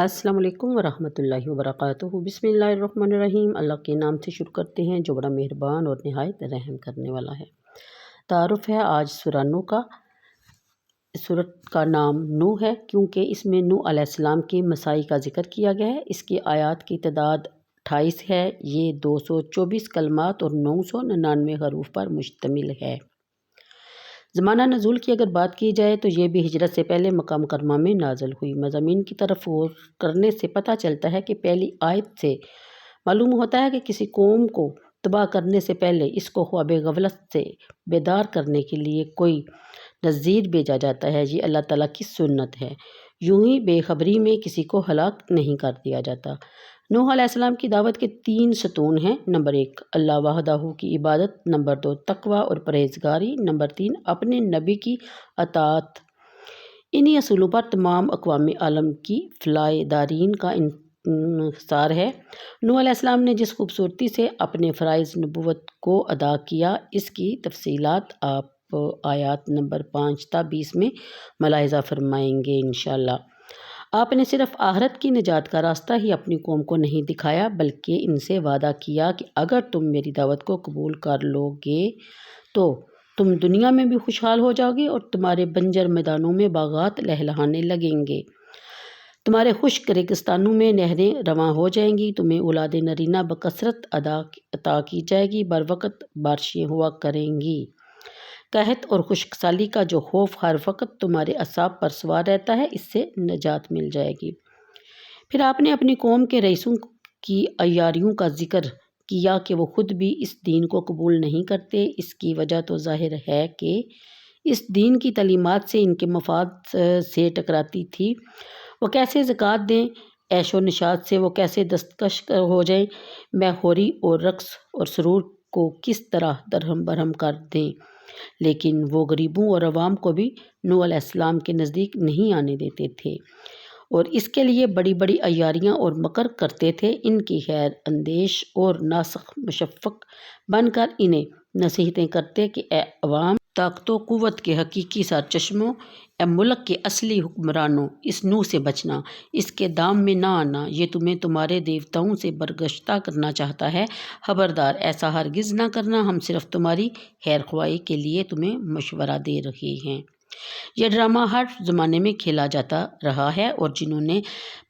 السلام علیکم ورحمۃ اللہ وبرکاتہ۔ بسم اللہ الرحمن الرحیم۔ اللہ کے نام سے شروع کرتے ہیں جو بڑا مہربان اور نہایت رحم کرنے والا ہے۔ تعارف ہے آج سورہ نوح کا۔ سورت کا نام نوح ہے کیونکہ اس میں نوح علیہ السلام کے مساعی کا ذکر کیا گیا ہے۔ اس کی آیات کی تعداد 28 ہے۔ یہ 224 کلمات اور 999 حروف پر مشتمل ہے۔ زمانہ نزول کی اگر بات کی جائے تو یہ بھی ہجرت سے پہلے مکہ مکرمہ میں نازل ہوئی۔ مضامین کی طرف غور کرنے سے پتہ چلتا ہے کہ پہلی آیت سے معلوم ہوتا ہے کہ کسی قوم کو تباہ کرنے سے پہلے اس کو خواب غفلت سے بیدار کرنے کے لیے کوئی نذیر بھیجا جاتا ہے۔ یہ اللہ تعالیٰ کی سنت ہے، یوں ہی بے خبری میں کسی کو ہلاک نہیں کر دیا جاتا۔ نوح علیہ السلام کی دعوت کے 3 ستون ہیں۔ نمبر 1 اللہ وحدہ کی عبادت، نمبر 2 تقوی اور پرہیزگاری، نمبر 3 اپنے نبی کی اطاعت۔ انہی اصولوں پر تمام اقوام عالم کی فلاح دارین کا انحصار ہے۔ نوح علیہ السلام نے جس خوبصورتی سے اپنے فرائض نبوت کو ادا کیا، اس کی تفصیلات آپ آیات نمبر 5 تا 20 میں ملاحظہ فرمائیں گے انشاءاللہ۔ آپ نے صرف آخرت کی نجات کا راستہ ہی اپنی قوم کو نہیں دکھایا بلکہ ان سے وعدہ کیا کہ اگر تم میری دعوت کو قبول کر لو گے تو تم دنیا میں بھی خوشحال ہو جاؤ گے اور تمہارے بنجر میدانوں میں باغات لہلہانے لگیں گے، تمہارے خشک ریگستانوں میں نہریں رواں ہو جائیں گی، تمہیں اولاد نرینہ بکثرت عطا کی جائے گی، بر وقت بارشیں ہوا کریں گی۔ قحط اور خشک سالی کا جو خوف ہر وقت تمہارے اعصاب پر سوار رہتا ہے، اس سے نجات مل جائے گی۔ پھر آپ نے اپنی قوم کے رئیسوں کی عیاریوں کا ذکر کیا کہ وہ خود بھی اس دین کو قبول نہیں کرتے۔ اس کی وجہ تو ظاہر ہے کہ اس دین کی تعلیمات سے ان کے مفاد سے ٹکراتی تھی۔ وہ کیسے زکوٰۃ دیں، عیش و نشاط سے وہ کیسے دستکش ہو جائیں، مے خوری اور رقص اور سرور کو کس طرح درہم برہم کر دیں، لیکن وہ غریبوں اور عوام کو بھی نوح علیہ السلام کے نزدیک نہیں آنے دیتے تھے اور اس کے لیے بڑی بڑی عیاریاں اور مکر کرتے تھے۔ ان کی خیر اندیش اور ناصح مشفق بن کر انہیں نصیحتیں کرتے کہ اے عوام، طاقت و قوت کے حقیقی سرچشموں، اے ملک کے اصلی حکمرانوں، اس نوح سے بچنا، اس کے دام میں نہ آنا، یہ تمہیں تمہارے دیوتاؤں سے برگشتہ کرنا چاہتا ہے۔ خبردار، ایسا ہرگز نہ کرنا، ہم صرف تمہاری خیر خواہی کے لیے تمہیں مشورہ دے رہے ہیں۔ یہ ڈرامہ ہر زمانے میں کھیلا جاتا رہا ہے اور جنہوں نے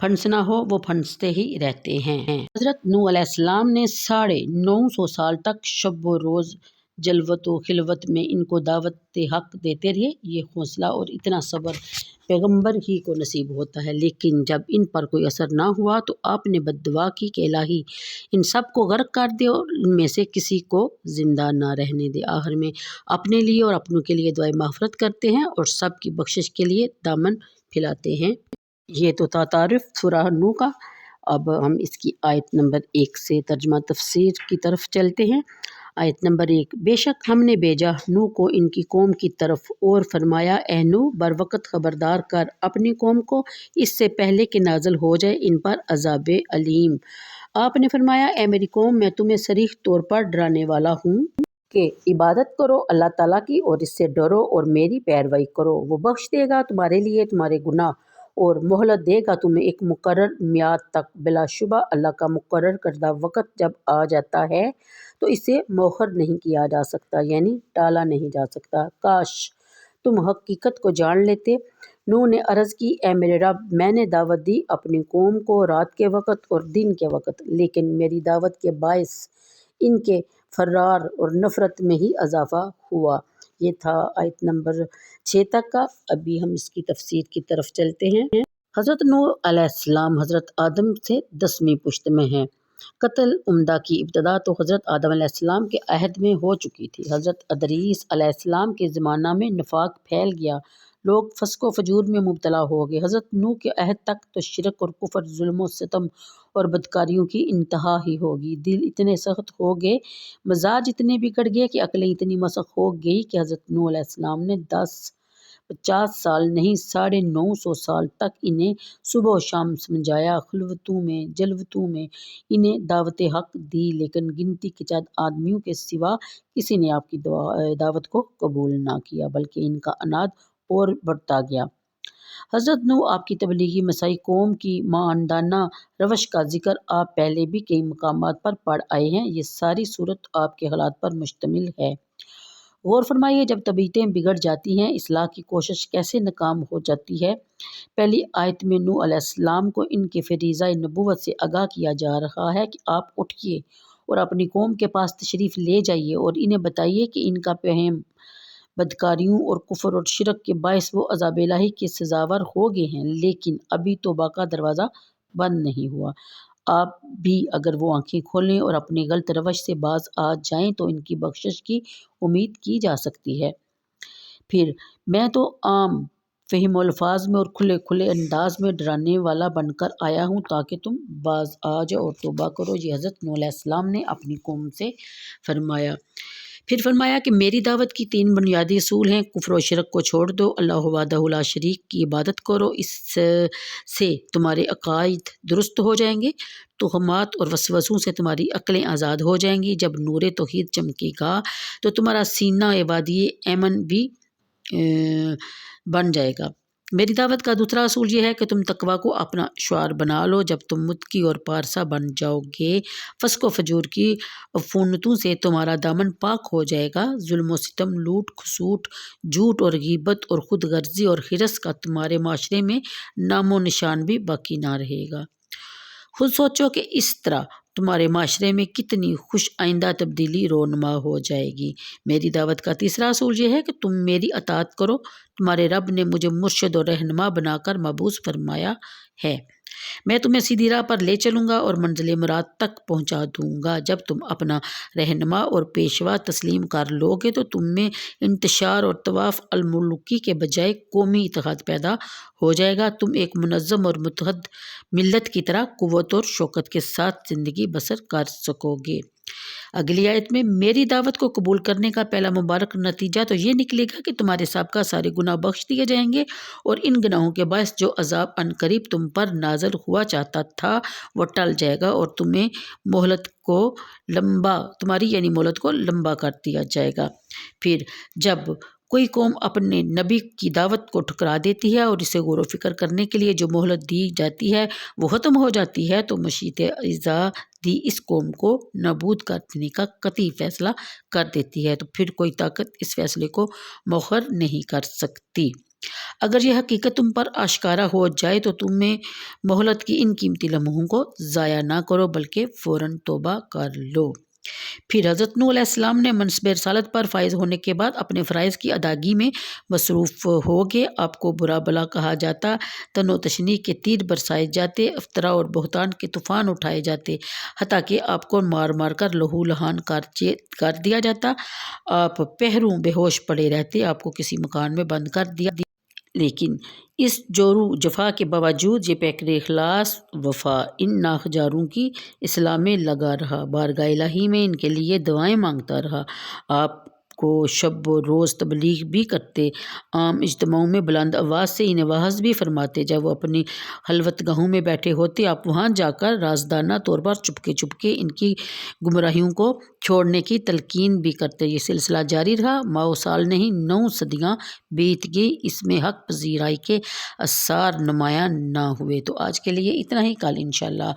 پھنسنا ہو وہ پھنستے ہی رہتے ہیں۔ حضرت نوح علیہ السلام نے 950 سال تک شب و روز جلوت و خلوت میں ان کو دعوت حق دیتے رہے۔ یہ حوصلہ اور اتنا صبر پیغمبر ہی کو نصیب ہوتا ہے، لیکن جب ان پر کوئی اثر نہ ہوا تو آپ نے بد دعا کی کہ الہی ان سب کو غرق کر دے اور ان میں سے کسی کو زندہ نہ رہنے دے۔ آخر میں اپنے لیے اور اپنوں کے لیے دعائے مغفرت کرتے ہیں اور سب کی بخشش کے لیے دامن پھیلاتے ہیں۔ یہ تو تھا تعارف سورہ نوح کا۔ اب ہم اس کی آیت نمبر 1 سے ترجمہ تفسیر کی طرف چلتے ہیں۔ آیت نمبر 1 بے شک ہم نے بھیجا نوح کو ان کی قوم کی طرف اور فرمایا اے نوح، بر وقت خبردار کر اپنی قوم کو اس سے پہلے کہ نازل ہو جائے ان پر عذاب علیم۔ آپ نے فرمایا اے میری قوم، میں تمہیں صریح طور پر ڈرانے والا ہوں کہ عبادت کرو اللہ تعالیٰ کی اور اس سے ڈرو اور میری پیروی کرو۔ وہ بخش دے گا تمہارے لیے تمہارے گناہ اور مہلت دے گا تمہیں ایک مقرر میعاد تک۔ بلا شبہ اللہ کا مقرر کردہ وقت جب آ جاتا ہے تو اسے مؤخر نہیں کیا جا سکتا، یعنی ٹالا نہیں جا سکتا۔ کاش تم حقیقت کو جان لیتے۔ نوح نے عرض کی اے میرے رب، میں نے دعوت دی اپنی قوم کو رات کے وقت اور دن کے وقت، لیکن میری دعوت کے باعث ان کے فرار اور نفرت میں ہی اضافہ ہوا۔ یہ تھا آیت نمبر 6 تک کا۔ ابھی ہم اس کی تفسیر کی طرف چلتے ہیں۔ حضرت نوح علیہ السلام حضرت آدم سے 10ویں پشت میں ہیں۔ قتل عمدہ کی ابتدا تو حضرت آدم علیہ السلام کے عہد میں ہو چکی تھی۔ حضرت ادریس علیہ السلام کے زمانہ میں نفاق پھیل گیا، لوگ فسق و فجور میں مبتلا ہو گئے۔ حضرت نوح کے عہد تک تو شرک اور کفر، ظلم و ستم اور بدکاریوں کی انتہا ہی ہوگی۔ دل اتنے سخت ہو گئے، مزاج اتنے بگڑ گئے کہ عقلیں اتنی مسخ ہو گئی کہ حضرت نوح علیہ السلام نے 50 سال نہیں 950 سال تک انہیں صبح و شام سمجھایا، خلوتوں میں جلوتوں میں انہیں دعوت حق دی، لیکن گنتی کے چند آدمیوں کے سوا کسی نے آپ کی دعوت کو قبول نہ کیا، بلکہ ان کا عناد اور بڑھتا گیا۔ حضرت نوح آپ کی تبلیغی مساعی قوم کی ماندانہ روش کا ذکر آپ پہلے بھی کئی مقامات پر پڑھ آئے ہیں۔ یہ ساری صورت آپ کے حالات پر مشتمل ہے۔ غور فرمائیے، جب طبیعتیں بگڑ جاتی ہیں، اصلاح کی کوشش کیسے ناکام ہو جاتی ہے۔ پہلی آیت میں نوح علیہ السلام کو ان کے فریضہ نبوت سے آگاہ کیا جا رہا ہے کہ آپ اٹھیے اور اپنی قوم کے پاس تشریف لے جائیے اور انہیں بتائیے کہ ان کا فہم بدکاریوں اور کفر اور شرک کے باعث وہ عذاب الہی کے سزاوار ہو گئے ہیں، لیکن ابھی توبہ کا دروازہ بند نہیں ہوا۔ آپ بھی اگر وہ آنکھیں کھولیں اور اپنی غلط روش سے باز آ جائیں تو ان کی بخشش کی امید کی جا سکتی ہے۔ پھر میں تو عام فہم الفاظ میں اور کھلے کھلے انداز میں ڈرانے والا بن کر آیا ہوں تاکہ تم باز آ جاؤ اور توبہ کرو۔ یہ حضرت نوح علیہ السلام نے اپنی قوم سے فرمایا۔ پھر فرمایا کہ میری دعوت کی 3 بنیادی اصول ہیں۔ کفر و شرک کو چھوڑ دو، اللہ وحدہ لا شریک کی عبادت کرو، اس سے تمہارے عقائد درست ہو جائیں گے، تہمات اور وسوسوں سے تمہاری عقلیں آزاد ہو جائیں گی۔ جب نور توحید چمکے گا تو تمہارا سینہ وادی ایمن بھی بن جائے گا۔ میری دعوت کا دوسرا اصول یہ ہے کہ تم تقویٰ کو اپنا شعار بنا لو۔ جب تم متقی اور پارسا بن جاؤ گے، فسق و فجور کی عفونتوں سے تمہارا دامن پاک ہو جائے گا، ظلم و ستم، لوٹ کھسوٹ، جھوٹ اور غیبت اور خود غرضی اور حرص کا تمہارے معاشرے میں نام و نشان بھی باقی نہ رہے گا۔ خود سوچو کہ اس طرح تمہارے معاشرے میں کتنی خوش آئندہ تبدیلی رونما ہو جائے گی۔ میری دعوت کا تیسرا اصول یہ ہے کہ تم میری اطاعت کرو۔ تمہارے رب نے مجھے مرشد اور رہنما بنا کر مبعوث فرمایا ہے۔ میں تمہیں سیدھی راہ پر لے چلوں گا اور منزل مراد تک پہنچا دوں گا۔ جب تم اپنا رہنما اور پیشوا تسلیم کر لو گے تو تم میں انتشار اور طواف الملکی کے بجائے قومی اتحاد پیدا ہو جائے گا۔ تم ایک منظم اور متحد ملت کی طرح قوت اور شوکت کے ساتھ زندگی بسر کر سکو گے۔ اگلی آیت میں میری دعوت کو قبول کرنے کا پہلا مبارک نتیجہ تو یہ نکلے گا کہ تمہارے سابقہ سارے گناہ بخش دیے جائیں گے اور ان گناہوں کے باعث جو عذاب عنقریب تم پر نازل ہوا چاہتا تھا وہ ٹل جائے گا اور تمہاری مہلت کو لمبا کر دیا جائے گا۔ پھر جب کوئی قوم اپنے نبی کی دعوت کو ٹھکرا دیتی ہے اور اسے غور و فکر کرنے کے لیے جو مہلت دی جاتی ہے وہ ختم ہو جاتی ہے تو مشیت ازادی اس قوم کو نابود کر دینے کا قطعی فیصلہ کر دیتی ہے، تو پھر کوئی طاقت اس فیصلے کو مؤخر نہیں کر سکتی۔ اگر یہ حقیقت تم پر آشکارا ہو جائے تو تمہیں مہلت کی ان قیمتی لمحوں کو ضائع نہ کرو بلکہ فوراً توبہ کر لو۔ پھر حضرت نوح علیہ السلام نے منصب رسالت پر فائز ہونے کے بعد اپنے فرائض کی ادائیگی میں مصروف ہو گئے۔ آپ کو برا بلا کہا جاتا، تن و تشنیع کے تیر برسائے جاتے، افطرا اور بہتان کے طوفان اٹھائے جاتے، حتیٰ کہ آپ کو مار مار کر لہو لہان کر دیا جاتا، آپ پہروں بے ہوش پڑے رہتے، آپ کو کسی مکان میں بند کر دیا۔ لیکن اس جور و جفا کے باوجود یہ پیکر اخلاص وفا ان ناہجاروں کی اصلاح میں لگا رہا، بارگاہ الہی میں ان کے لیے دعائیں مانگتا رہا۔ آپ کو شب و روز تبلیغ بھی کرتے، عام اجتماعوں میں بلند آواز سے انہیں واعظ بھی فرماتے۔ جب وہ اپنی خلوت گاہوں میں بیٹھے ہوتے آپ وہاں جا کر رازدانہ طور پر چپکے ان کی گمراہیوں کو چھوڑنے کی تلقین بھی کرتے۔ یہ سلسلہ جاری رہا، ماہ و سال نہیں 9 صدیاں بیت گئی، اس میں حق پذیرائی کے آثار نمایاں نہ ہوئے۔ تو آج کے لیے اتنا ہی، کل انشاءاللہ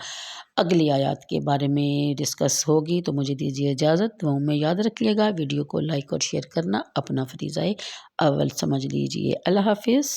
اگلی آیات کے بارے میں ڈسکس ہوگی، تو مجھے دیجیے اجازت، دعاؤں میں یاد رکھیے گا، ویڈیو کو لائک اور شیئر کرنا اپنا فریضہ اول سمجھ لیجیے۔ اللہ حافظ۔